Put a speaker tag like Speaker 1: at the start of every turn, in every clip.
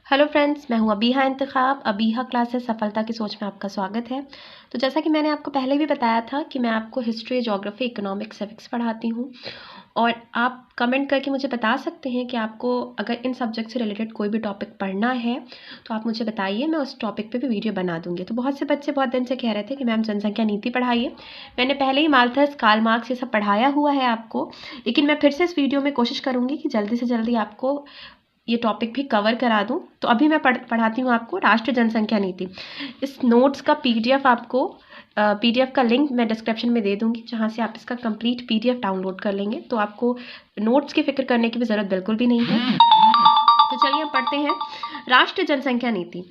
Speaker 1: Hello friends, मैं हूँ Abiha इंतखाब। Abiha classes सफलता की सोच में आपका स्वागत है। तो जैसा कि मैंने आपको पहले भी बताया था कि मैं आपको हिस्ट्री, ज्योग्राफी, इकोनॉमिक्स, सिविक्स पढ़ाती हूँ और आप कमेंट करके मुझे बता सकते हैं कि आपको अगर इन सब्जेक्ट से रिलेटेड कोई भी टॉपिक पढ़ना है तो आप मुझे बताइए, मैं उस टॉपिक पे भी वीडियो बना दूँगी। तो बहुत से बच्चे बहुत दिन से कह रहे थे कि मैम जनसंख्या नीति पढ़ाइए। मैंने पहले ही माल्थस, कार्ल मार्क्स ये सब पढ़ाया हुआ है आपको, लेकिन मैं फिर से इस वीडियो में कोशिश करूँगी कि जल्दी से जल्दी आपको ये टॉपिक भी कवर करा दूँ। तो अभी मैं पढ़ाती हूँ आपको राष्ट्रीय जनसंख्या नीति। इस नोट्स का पीडीएफ आपको पीडीएफ का लिंक मैं डिस्क्रिप्शन में दे दूँगी, जहाँ से आप इसका कंप्लीट पीडीएफ डाउनलोड कर लेंगे। तो आपको नोट्स की फ़िक्र करने की भी ज़रूरत बिल्कुल भी नहीं है। तो चलिए हम पढ़ते हैं राष्ट्रीय जनसंख्या नीति।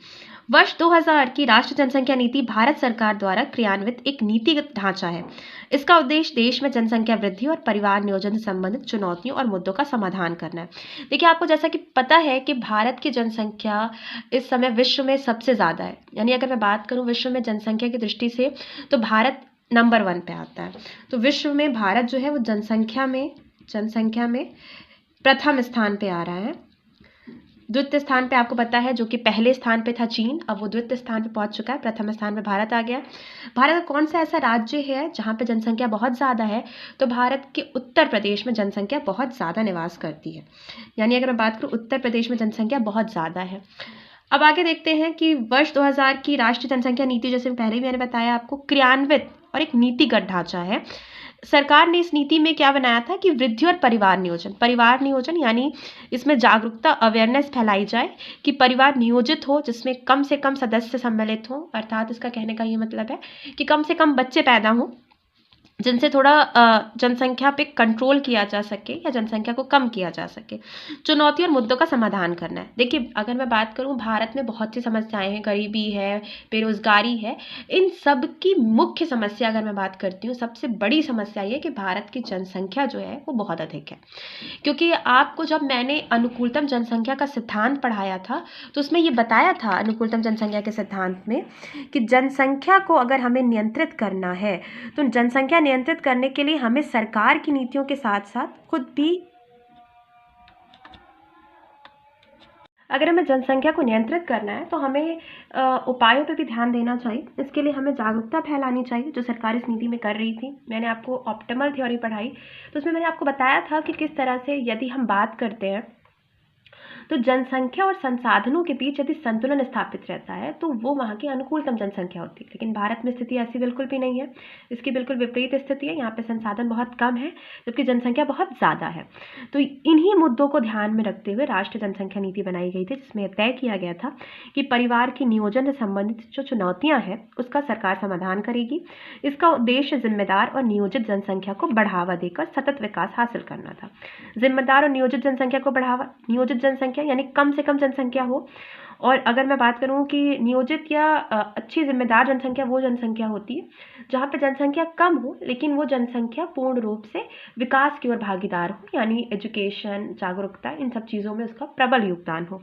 Speaker 1: वर्ष 2000 की राष्ट्रीय जनसंख्या नीति भारत सरकार द्वारा क्रियान्वित एक नीतिगत ढांचा है। इसका उद्देश्य देश में जनसंख्या वृद्धि और परिवार नियोजन से संबंधित चुनौतियों और मुद्दों का समाधान करना है। देखिए, आपको जैसा कि पता है कि भारत की जनसंख्या इस समय विश्व में सबसे ज़्यादा है। यानी अगर मैं बात करूँ विश्व में जनसंख्या की दृष्टि से, तो भारत नंबर 1 पे आता है। तो विश्व में भारत जो है वो जनसंख्या में प्रथम स्थान पे आ रहा है। द्वितीय स्थान पे आपको पता है, जो कि पहले स्थान पे था चीन, अब वो द्वितीय स्थान पे पहुंच चुका है। प्रथम स्थान पे भारत आ गया। भारत का कौन सा ऐसा राज्य है जहाँ पे जनसंख्या बहुत ज़्यादा है? तो भारत के उत्तर प्रदेश में जनसंख्या बहुत ज़्यादा निवास करती है। यानी अगर मैं बात करूँ, उत्तर प्रदेश में जनसंख्या बहुत ज़्यादा है। अब आगे देखते हैं कि वर्ष 2000 की राष्ट्रीय जनसंख्या नीति, जैसे पहले भी मैंने बताया आपको, क्रियान्वित और एक नीतिगत ढांचा है। सरकार ने इस नीति में क्या बनाया था कि वृद्धि और परिवार नियोजन यानी इसमें जागरूकता, अवेयरनेस फैलाई जाए कि परिवार नियोजित हो, जिसमें कम से कम सदस्य सम्मिलित हों। अर्थात इसका कहने का ये मतलब है कि कम से कम बच्चे पैदा हों, जिनसे थोड़ा जनसंख्या पे कंट्रोल किया जा सके या जनसंख्या को कम किया जा सके। चुनौती और मुद्दों का समाधान करना है। देखिए, अगर मैं बात करूँ, भारत में बहुत सी समस्याएं हैं, गरीबी है, बेरोजगारी है। इन सब की मुख्य समस्या अगर मैं बात करती हूँ, सबसे बड़ी समस्या ये है कि भारत की जनसंख्या जो है वो बहुत अधिक है। क्योंकि आपको जब मैंने अनुकूलतम जनसंख्या का सिद्धांत पढ़ाया था, तो उसमें ये बताया था अनुकूलतम जनसंख्या के सिद्धांत में कि जनसंख्या को अगर हमें नियंत्रित करना है, तो जनसंख्या नियंत्रित करने के लिए हमें सरकार की नीतियों के साथ साथ खुद भी, अगर हमें जनसंख्या को नियंत्रित करना है तो हमें उपायों पे भी ध्यान देना चाहिए। इसके लिए हमें जागरूकता फैलानी चाहिए, जो सरकार इस नीति में कर रही थी। मैंने आपको ऑप्टिमल थ्योरी पढ़ाई, तो उसमें मैंने आपको बताया था कि किस तरह से यदि हम बात करते हैं तो जनसंख्या और संसाधनों के बीच यदि संतुलन स्थापित रहता है तो वो वहाँ की अनुकूलतम जनसंख्या होती है। लेकिन भारत में स्थिति ऐसी बिल्कुल भी नहीं है। इसकी बिल्कुल विपरीत स्थिति है। यहाँ पे संसाधन बहुत कम है, जबकि जनसंख्या बहुत ज़्यादा है। तो इन्हीं मुद्दों को ध्यान में रखते हुए राष्ट्रीय जनसंख्या नीति बनाई गई थी, जिसमें तय किया गया था कि परिवार के नियोजन से संबंधित जो चुनौतियाँ हैं उसका सरकार समाधान करेगी। इसका उद्देश्य जिम्मेदार और नियोजित जनसंख्या को बढ़ावा देकर सतत विकास हासिल करना था। जिम्मेदार और नियोजित जनसंख्या को बढ़ावा, नियोजित जनसंख्या यानी कम से कम जनसंख्या हो। और अगर मैं बात करूं कि नियोजित या अच्छी जिम्मेदार जनसंख्या वो जनसंख्या होती है जहाँ पे जनसंख्या कम हो, लेकिन वो जनसंख्या पूर्ण रूप से विकास की ओर भागीदार हो, यानी एजुकेशन, जागरूकता, इन सब चीज़ों में उसका प्रबल योगदान हो।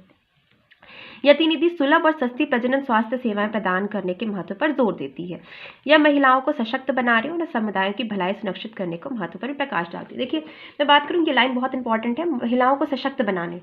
Speaker 1: यह नीति सुलभ और सस्ती प्रजनन स्वास्थ्य सेवाएं प्रदान करने के महत्व पर जोर देती है। यह महिलाओं को सशक्त बना रही है और समुदायों की भलाई सुनिश्चित करने को महत्व पर भी प्रकाश डालती है। देखिए, मैं बात करूँ, ये लाइन बहुत इंपॉर्टेंट है, महिलाओं को सशक्त बनाने।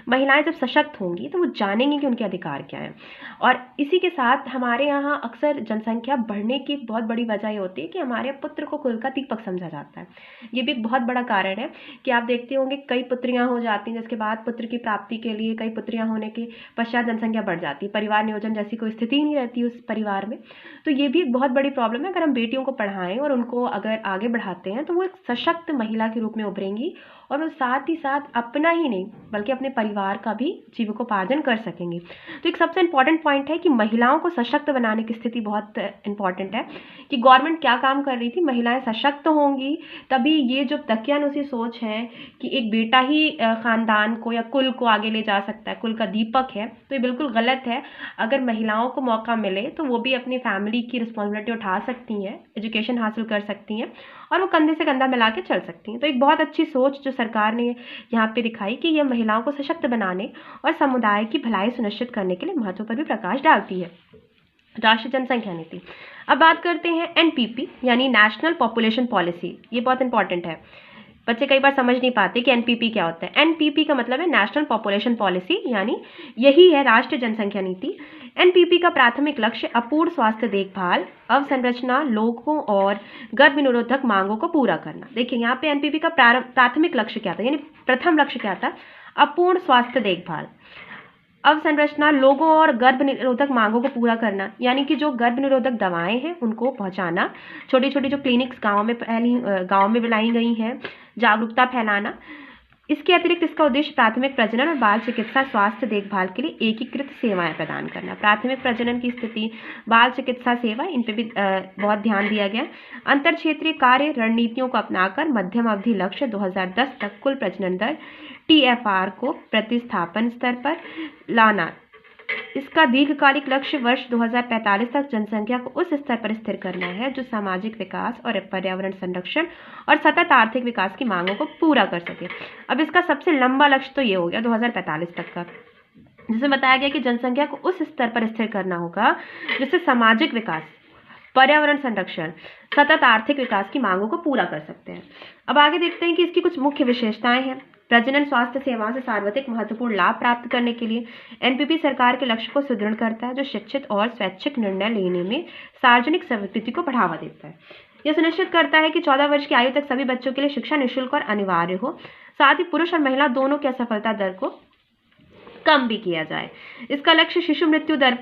Speaker 1: महिलाएं जब सशक्त होंगी तो वो जानेंगी कि उनके अधिकार क्या हैं। और इसी के साथ हमारे यहाँ अक्सर जनसंख्या बढ़ने की एक बहुत बड़ी वजह ये होती है कि हमारे पुत्र को कुल का दीपक समझा जाता है। ये भी एक बहुत बड़ा कारण है कि आप देखते होंगे कई पुत्रियां हो जाती हैं, जिसके बाद पुत्र की प्राप्ति के लिए कई पुत्रियां होने के पश्चात जनसंख्या बढ़ जाती है। परिवार नियोजन जैसी कोई स्थिति ही नहीं रहती उस परिवार में। तो ये भी एक बहुत बड़ी प्रॉब्लम है। अगर हम बेटियों को पढ़ाएं और उनको अगर आगे बढ़ाते हैं तो वो एक सशक्त महिला के रूप में उभरेंगी और वो साथ ही साथ अपना ही नहीं बल्कि अपने परिवार का भी जीविकोपार्जन कर सकेंगे। तो एक सबसे इम्पॉर्टेंट पॉइंट है कि महिलाओं को सशक्त बनाने की स्थिति बहुत इम्पॉर्टेंट है कि गवर्नमेंट क्या काम कर रही थी, महिलाएं सशक्त होंगी तभी ये जो दकियानुसी सोच है कि एक बेटा ही खानदान को या कुल को आगे ले जा सकता है, कुल का दीपक है, तो ये बिल्कुल गलत है। अगर महिलाओं को मौका मिले तो वो भी अपनी फैमिली की रिस्पॉन्सिबिलिटी उठा सकती हैं, एजुकेशन हासिल कर सकती हैं और वो कंधे से कंधा मिला के चल सकती हैं। तो एक बहुत अच्छी सोच जो सरकार ने यहाँ पे दिखाई कि यह महिलाओं को सशक्त बनाने और समुदाय की भलाई सुनिश्चित करने के लिए महत्व पर भी प्रकाश डालती है। राष्ट्रीय जनसंख्या नीति। अब बात करते हैं एनपीपी यानी नेशनल पॉपुलेशन पॉलिसी। ये बहुत इंपॉर्टेंट है। बच्चे कई बार समझ नहीं पाते कि एनपीपी क्या होता है। एनपीपी का मतलब है नेशनल पॉपुलेशन पॉलिसी, यानी यही है राष्ट्रीय जनसंख्या नीति। एनपीपी का प्राथमिक लक्ष्य अपूर्ण स्वास्थ्य देखभाल, अवसंरचना, लोगों और गर्भ निरोधक मांगों को पूरा करना। देखिए यहाँ पे एनपीपी का प्राथमिक लक्ष्य क्या था, यानी प्रथम लक्ष्य क्या था, अपूर्ण स्वास्थ्य देखभाल, अवसंरचना, लोगों और गर्भ निरोधक मांगों को पूरा करना, यानी कि जो गर्भ निरोधक दवाएं हैं उनको पहुंचाना, छोटी छोटी जो क्लिनिक्स गांव में बनाई गई हैं, जागरूकता फैलाना। इसके अतिरिक्त इसका उद्देश्य प्राथमिक प्रजनन और बाल चिकित्सा स्वास्थ्य देखभाल के लिए एकीकृत सेवाएं प्रदान करना। प्राथमिक प्रजनन की स्थिति, बाल चिकित्सा सेवा, इन पे भी बहुत ध्यान दिया गया। अंतर क्षेत्रीय कार्य रणनीतियों को अपनाकर मध्यम अवधि लक्ष्य 2010 तक कुल प्रजनन दर TFR को प्रतिस्थापन स्तर पर लाना। इसका दीर्घकालिक लक्ष्य वर्ष 2045 तक जनसंख्या को उस स्तर पर स्थिर करना है जो सामाजिक विकास और पर्यावरण संरक्षण और सतत आर्थिक विकास की मांगों को पूरा कर सके। अब इसका सबसे लंबा लक्ष्य तो ये हो गया 2045 तक का, जिसमें बताया गया कि जनसंख्या को उस स्तर पर स्थिर करना होगा जिससे सामाजिक विकास, पर्यावरण संरक्षण, सतत आर्थिक विकास की मांगों को पूरा कर सकते हैं। अब आगे देखते हैं कि इसकी कुछ मुख्य विशेषताएं हैं। प्रजनन स्वास्थ्य सेवाओं से सार्वत्रिक महत्वपूर्ण लाभ प्राप्त करने के लिए एनपीपी सरकार के लक्ष्य को सुदृढ़ करता है, जो शिक्षित और स्वैच्छिक निर्णय लेने में सार्वजनिक स्वीकृति को बढ़ावा देता है। यह सुनिश्चित करता है कि 14 वर्ष की आयु तक सभी बच्चों के लिए शिक्षा निःशुल्क और अनिवार्य हो। साथ ही पुरुष और महिला दोनों की असफलता दर को कम भी किया जाए। इसका लक्ष्य शिशु मृत्यु दर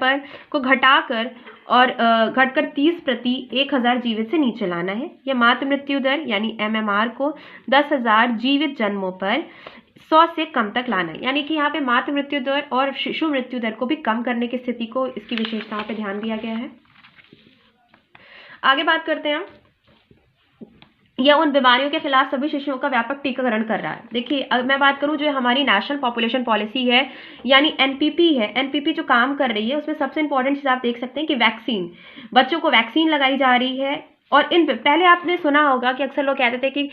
Speaker 1: को घटाकर और घटकर 30 प्रति 1000 जीवित से नीचे लाना है। यह मातृ मृत्यु दर यानी MMR को 10,000 जीवित जन्मों पर 100 से कम तक लाना है, यानी कि यहाँ पे मातृ मृत्यु दर और शिशु मृत्यु दर को भी कम करने की स्थिति को, इसकी विशेषताओं पर ध्यान दिया गया है। आगे बात करते हैं हम, यह उन बीमारियों के खिलाफ सभी शिशुओं का व्यापक टीकाकरण कर रहा है। देखिए अब मैं बात करूं जो हमारी नेशनल पॉपुलेशन पॉलिसी है यानी एनपीपी है, एनपीपी जो काम कर रही है उसमें सबसे इंपॉर्टेंट चीज आप देख सकते हैं कि वैक्सीन, बच्चों को वैक्सीन लगाई जा रही है। और इन पहले आपने सुना होगा कि अक्सर लोग कहते थे कि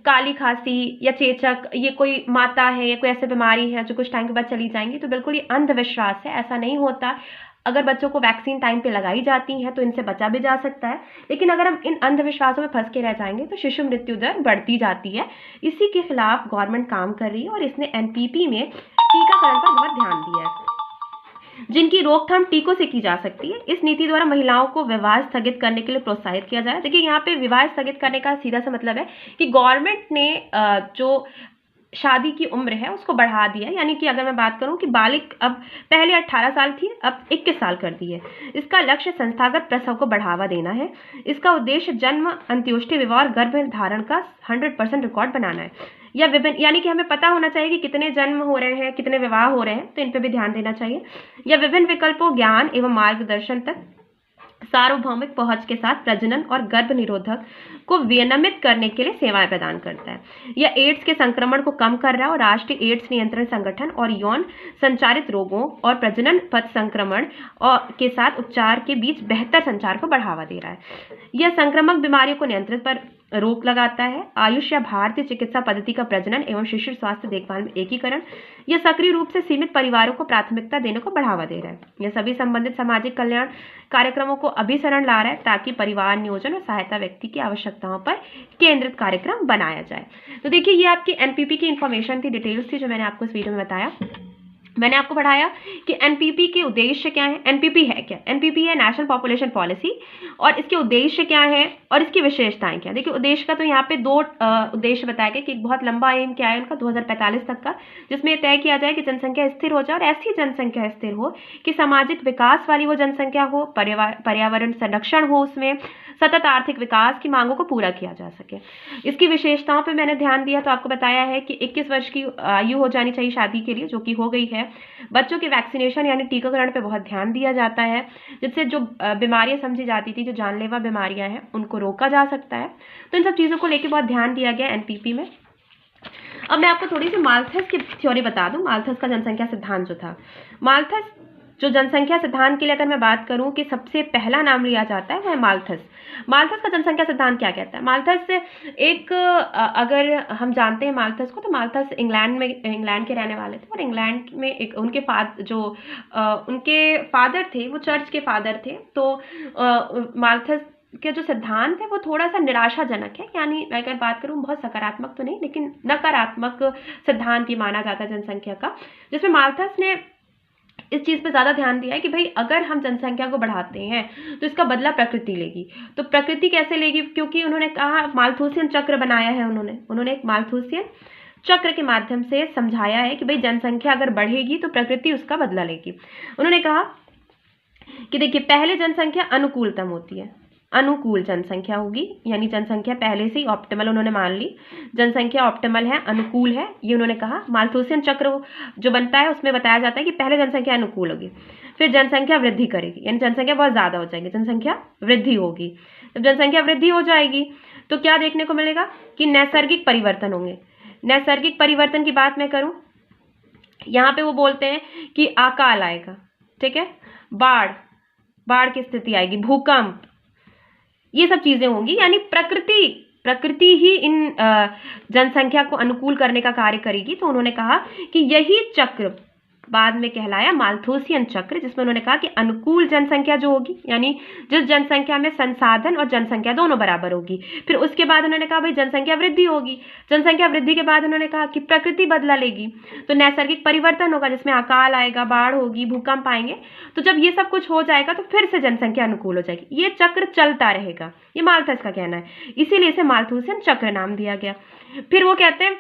Speaker 1: काली खांसी या चेचक ये कोई माता है या कोई ऐसी बीमारी है जो कुछ टाइम के बाद चली जाएंगी, तो बिल्कुल ये अंधविश्वास है, ऐसा नहीं होता। अगर बच्चों को वैक्सीन टाइम पे लगाई जाती है तो इनसे बचा भी जा सकता है, लेकिन अगर हम इन अंधविश्वासों में फंस के रह जाएंगे तो शिशु मृत्यु दर बढ़ती जाती है। इसी के खिलाफ गवर्नमेंट काम कर रही है और इसने एनपीपी में टीकाकरण पर बहुत ध्यान दिया है, जिनकी रोकथाम टीकों से की जा सकती है। इस नीति द्वारा महिलाओं को विवाह स्थगित करने के लिए प्रोत्साहित किया जाए। देखिए यहाँ पे विवाह स्थगित करने का सीधा सा मतलब है कि गवर्नमेंट ने जो शादी की उम्र है उसको बढ़ा दिया, यानी कि अगर मैं बात करूं कि बालिग अब पहले 18 साल थी, अब 21 साल कर दी है। इसका लक्ष्य संस्थागत प्रसव को बढ़ावा देना है। इसका उद्देश्य जन्म, अंत्योष्टि, विवाह और गर्भधारण का 100% रिकॉर्ड बनाना है। या विभिन्न, यानी कि हमें पता होना चाहिए कि कितने जन्म हो रहे हैं, कितने विवाह हो रहे हैं, तो इन पर भी ध्यान देना चाहिए। या विभिन्न विकल्पों, ज्ञान एवं मार्गदर्शन तक सार्वभौमिक पहुंच के साथ प्रजनन और गर्भ निरोधक को विनियमित करने के लिए सेवाएं प्रदान करता है। यह एड्स के संक्रमण को कम कर रहा है और राष्ट्रीय एड्स नियंत्रण संगठन और यौन संचारित रोगों और प्रजनन पथ संक्रमण और के साथ उपचार के बीच बेहतर संचार को बढ़ावा दे रहा है। यह संक्रामक बीमारियों को नियंत्रित पर रोक लगाता है। आयुष या भारतीय चिकित्सा पद्धति का प्रजनन एवं शिशु स्वास्थ्य देखभाल में एकीकरण, यह सक्रिय रूप से सीमित परिवारों को प्राथमिकता देने को बढ़ावा दे रहा है। यह सभी संबंधित सामाजिक कल्याण कार्यक्रमों को अभिसरण ला रहा है ताकि परिवार नियोजन और सहायता व्यक्ति की आवश्यकताओं पर केंद्रित कार्यक्रम बनाया जाए। तो देखिए ये आपकी एनपीपी की इन्फॉर्मेशन थी, डिटेल्स थी जो मैंने आपको इस वीडियो में बताया। मैंने आपको पढ़ाया कि एनपीपी के उद्देश्य क्या है, एनपीपी है क्या, एनपीपी है नेशनल पॉपुलेशन पॉलिसी, और इसके उद्देश्य क्या है और इसकी विशेषताएं क्या। देखिए उद्देश्य का तो यहाँ पे दो उद्देश्य बताया गया कि एक बहुत लंबा एम क्या है उनका 2045 तक का, जिसमें तय किया जाए कि जनसंख्या स्थिर हो जाए और ऐसी जनसंख्या स्थिर हो कि सामाजिक विकास वाली वो जनसंख्या हो, पर्यावरण संरक्षण हो, उसमें सतत आर्थिक विकास की मांगों को पूरा किया जा सके। इसकी विशेषताओं पे मैंने ध्यान दिया तो आपको बताया है कि 21 वर्ष की आयु हो जानी चाहिए शादी के लिए, जो कि हो गई है। बच्चों के वैक्सीनेशन यानी टीकाकरण पे बहुत ध्यान दिया जाता है, जिससे जो बीमारियां समझी जाती थी, जो जानलेवा बीमारियां हैं, उनको रोका जा सकता है। तो इन सब चीज़ों को लेकर बहुत ध्यान दिया गया एनपीपी में। अब मैं आपको थोड़ी सी माल्थस की थ्योरी बता दूं। माल्थस का जनसंख्या सिद्धांत जो था, माल्थस जो जनसंख्या सिद्धांत के लिए अगर मैं बात करूं कि सबसे पहला नाम लिया जाता है वो है माल्थस। माल्थस का जनसंख्या सिद्धांत क्या कहता है? माल्थस एक अगर हम जानते हैं माल्थस को, तो माल्थस इंग्लैंड के रहने वाले थे और इंग्लैंड में एक उनके उनके फादर थे, वो चर्च के फादर थे। तो माल्थस का जो सिद्धांत है वो थोड़ा सा निराशाजनक है, यानी मैं अगर बात करूँ बहुत सकारात्मक तो नहीं लेकिन नकारात्मक सिद्धांत ये माना जाता है जनसंख्या का, जिसमें माल्थस ने इस चीज़ पे ज़्यादा ध्यान दिया है कि भाई अगर हम जनसंख्या को बढ़ाते हैं तो इसका बदला प्रकृति लेगी। तो प्रकृति कैसे लेगी, क्योंकि उन्होंने कहा माल्थुसियन चक्र बनाया है उन्होंने एक माल्थुसियन चक्र के माध्यम से समझाया है कि भाई जनसंख्या अगर बढ़ेगी तो प्रकृति उसका बदला लेगी। उन्होंने कहा कि देखिए पहले जनसंख्या अनुकूलतम होती है, अनुकूल जनसंख्या होगी, यानी जनसंख्या पहले से ही ऑप्टिमल उन्होंने मान ली, जनसंख्या ऑप्टिमल है, अनुकूल है, ये उन्होंने कहा। माल्थुसियन चक्र जो बनता है उसमें बताया जाता है कि पहले जनसंख्या अनुकूल होगी, फिर जनसंख्या वृद्धि करेगी, यानी जनसंख्या बहुत ज़्यादा हो जाएगी, जनसंख्या वृद्धि होगी। जब जनसंख्या वृद्धि हो जाएगी तो क्या देखने को मिलेगा कि नैसर्गिक परिवर्तन होंगे। नैसर्गिक परिवर्तन की बात मैं करूँ, यहाँ पे वो बोलते हैं कि अकाल आएगा, ठीक है, बाढ़ की स्थिति आएगी, भूकंप, ये सब चीजें होंगी, यानी प्रकृति ही इन जनसंख्या को अनुकूल करने का कार्य करेगी। तो उन्होंने कहा कि यही चक्र बाद में कहलाया माल्थुसियन चक्र, जिसमें उन्होंने कहा कि अनुकूल जनसंख्या जो होगी, यानी जिस जनसंख्या में संसाधन और जनसंख्या दोनों बराबर होगी। फिर उसके बाद उन्होंने कहा भाई जनसंख्या वृद्धि होगी, जनसंख्या वृद्धि के बाद उन्होंने कहा कि प्रकृति बदला लेगी, तो नैसर्गिक परिवर्तन होगा जिसमें अकाल आएगा, बाढ़ होगी, भूकंप आएंगे। तो जब ये सब कुछ हो जाएगा तो फिर से जनसंख्या अनुकूल हो जाएगी, ये चक्र चलता रहेगा, ये माल्थस का कहना है, इसीलिए इसे माल्थुसियन चक्र नाम दिया गया। फिर वो कहते हैं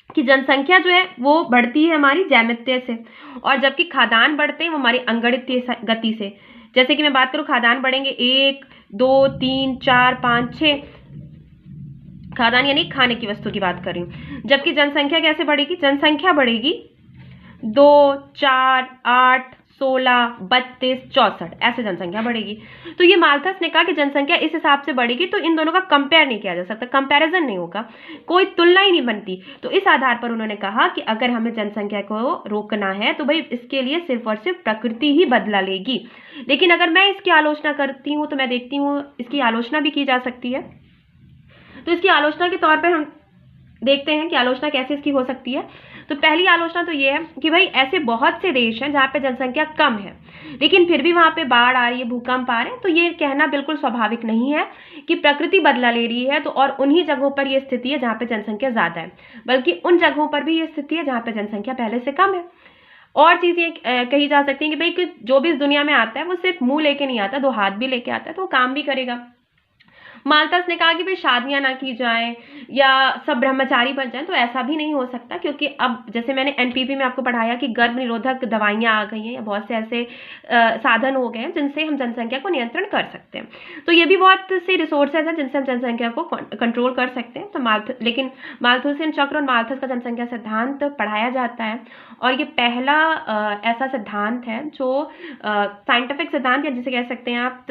Speaker 1: कि जनसंख्या जो है वो बढ़ती है हमारी जैमित्य से, और जबकि खाद्यान्न बढ़ते हैं वो हमारी अंगणितीय गति से। जैसे कि मैं बात करूं, खाद्यान्न बढ़ेंगे 1 2 3 4 5 6 खाद्यान्न, यानी खाने की वस्तु की बात कर रही हूँ। जबकि जनसंख्या कैसे बढ़ेगी, जनसंख्या बढ़ेगी 2 4 8 16 32 64 ऐसे जनसंख्या बढ़ेगी। तो ये माल्थस ने कहा कि जनसंख्या इस हिसाब से बढ़ेगी, तो इन दोनों का कंपेयर नहीं किया जा सकता, कंपैरिजन नहीं होगा, कोई तुलना ही नहीं बनती। तो इस आधार पर उन्होंने कहा कि अगर हमें जनसंख्या को रोकना है तो भाई इसके लिए सिर्फ और सिर्फ प्रकृति ही बदला लेगी। लेकिन अगर मैं इसकी आलोचना करती हूँ तो मैं देखती हूँ इसकी आलोचना भी की जा सकती है। तो इसकी आलोचना के तौर पर हम देखते हैं कि आलोचना कैसे इसकी हो सकती है। तो पहली आलोचना तो ये है कि भाई ऐसे बहुत से देश हैं जहाँ पे जनसंख्या कम है लेकिन फिर भी वहाँ पे बाढ़ आ रही है, भूकंप आ रहे हैं। तो ये कहना बिल्कुल स्वाभाविक नहीं है कि प्रकृति बदला ले रही है, तो और उन्हीं जगहों पर ये स्थिति है जहाँ पे जनसंख्या ज़्यादा है, बल्कि उन जगहों पर भी ये स्थिति है जहाँ पे जनसंख्या पहले से कम है। और चीज़ें कही जा सकती हैं कि भाई कि जो भी इस दुनिया में आता है वो सिर्फ मुँह लेके नहीं आता, 2 हाथ भी लेके आता है, तो वो काम भी करेगा। माल्थस ने कहा कि भाई शादियां ना की जाए या सब ब्रह्मचारी बन जाएं, तो ऐसा भी नहीं हो सकता, क्योंकि अब जैसे मैंने एनपीपी में आपको पढ़ाया कि गर्भ निरोधक दवाइयां आ गई हैं या बहुत से ऐसे साधन हो गए हैं जिनसे हम जनसंख्या को नियंत्रण कर सकते हैं। तो ये भी बहुत से रिसोर्सेज हैं जिनसे हम जनसंख्या को कंट्रोल कर सकते हैं। तो लेकिन माल्थुसियन चक्र और माल्थस का जनसंख्या सिद्धांत पढ़ाया जाता है, और ये पहला ऐसा सिद्धांत है जो साइंटिफिक सिद्धांत या जिसे कह सकते हैं आप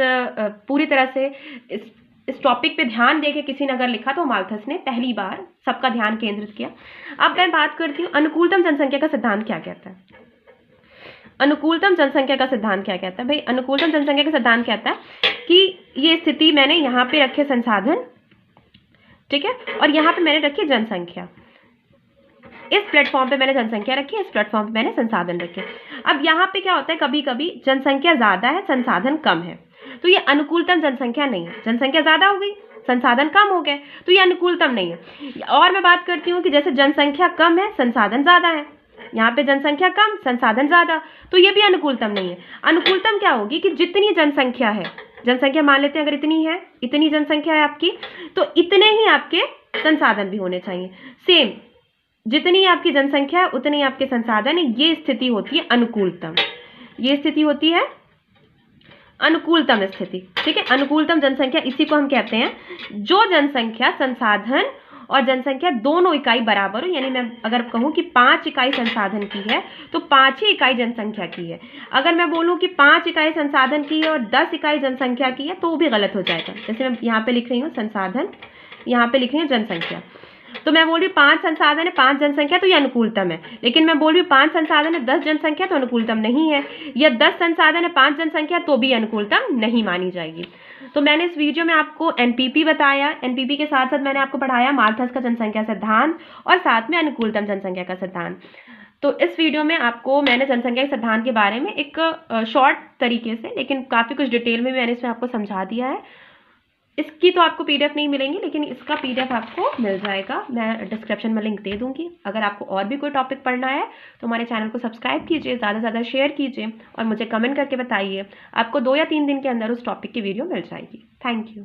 Speaker 1: पूरी तरह से इस टॉपिक पे ध्यान देके किसी ने अगर लिखा तो माल्थस ने पहली बार सबका ध्यान केंद्रित किया। अब मैं बात करती हूँ अनुकूलतम जनसंख्या का सिद्धांत क्या कहता है। अनुकूलतम जनसंख्या का सिद्धांत क्या कहता है? भाई अनुकूलतम जनसंख्या का सिद्धांत कहता है कि ये स्थिति मैंने यहाँ पे रखे संसाधन, ठीक है, और यहाँ पे मैंने रखी जनसंख्या, इस प्लेटफॉर्म पे मैंने जनसंख्या रखी, इस प्लेटफॉर्म पे मैंने संसाधन रखे। अब यहाँ पे क्या होता है, कभी कभी जनसंख्या ज्यादा है, संसाधन कम है, तो ये अनुकूलतम जनसंख्या नहीं है। जनसंख्या ज्यादा हो गई, संसाधन कम हो गए, तो ये अनुकूलतम नहीं है। और मैं बात करती हूँ कि जैसे जनसंख्या कम है, संसाधन ज्यादा है, यहाँ पे जनसंख्या कम, संसाधन ज्यादा, तो ये भी अनुकूलतम नहीं है। अनुकूलतम क्या होगी कि जितनी जनसंख्या है, जनसंख्या मान लेते हैं अगर इतनी है, इतनी जनसंख्या है आपकी, तो इतने ही आपके संसाधन भी होने चाहिए। सेम जितनी आपकी जनसंख्या है उतनी आपके संसाधन है, ये स्थिति होती है अनुकूलतम, ये स्थिति होती है अनुकूलतम स्थिति, ठीक है। अनुकूलतम जनसंख्या इसी को हम कहते हैं जो जनसंख्या संसाधन और जनसंख्या दोनों इकाई बराबर हो, यानी मैं अगर कहूँ कि 5 इकाई संसाधन की है तो 5 ही इकाई जनसंख्या की है। अगर मैं बोलूँ कि 5 इकाई संसाधन की है और 10 इकाई जनसंख्या की है तो वो भी गलत हो जाएगा। जैसे मैं यहाँ पे लिख रही हूँ संसाधन, यहाँ पे लिख रही हूँ जनसंख्या, तो मैं बोल रही हूँ 5 संसाधन है 5 जनसंख्या, तो ये अनुकूलतम है। लेकिन मैं बोल रही हूँ 5 संसाधन है 10 जनसंख्या, तो अनुकूलतम नहीं है। या 10 संसाधन है 5 जनसंख्या, तो भी अनुकूलतम नहीं मानी जाएगी। तो मैंने इस वीडियो में आपको एनपीपी बताया, एनपीपी के साथ साथ मैंने आपको पढ़ाया माल्थस का जनसंख्या सिद्धांत और साथ में अनुकूलतम जनसंख्या का सिद्धांत। तो इस वीडियो में आपको मैंने जनसंख्या के सिद्धांत के बारे में एक शॉर्ट तरीके से, लेकिन काफ़ी कुछ डिटेल में मैंने इसमें आपको समझा दिया है। इसकी तो आपको पीडीएफ नहीं मिलेंगी, लेकिन इसका पीडीएफ आपको मिल जाएगा। मैं डिस्क्रिप्शन में लिंक दे दूंगी। अगर आपको और भी कोई टॉपिक पढ़ना है तो हमारे चैनल को सब्सक्राइब कीजिए, ज़्यादा से ज़्यादा शेयर कीजिए और मुझे कमेंट करके बताइए। आपको 2 या 3 दिन के अंदर उस टॉपिक की वीडियो मिल जाएगी। Thank you.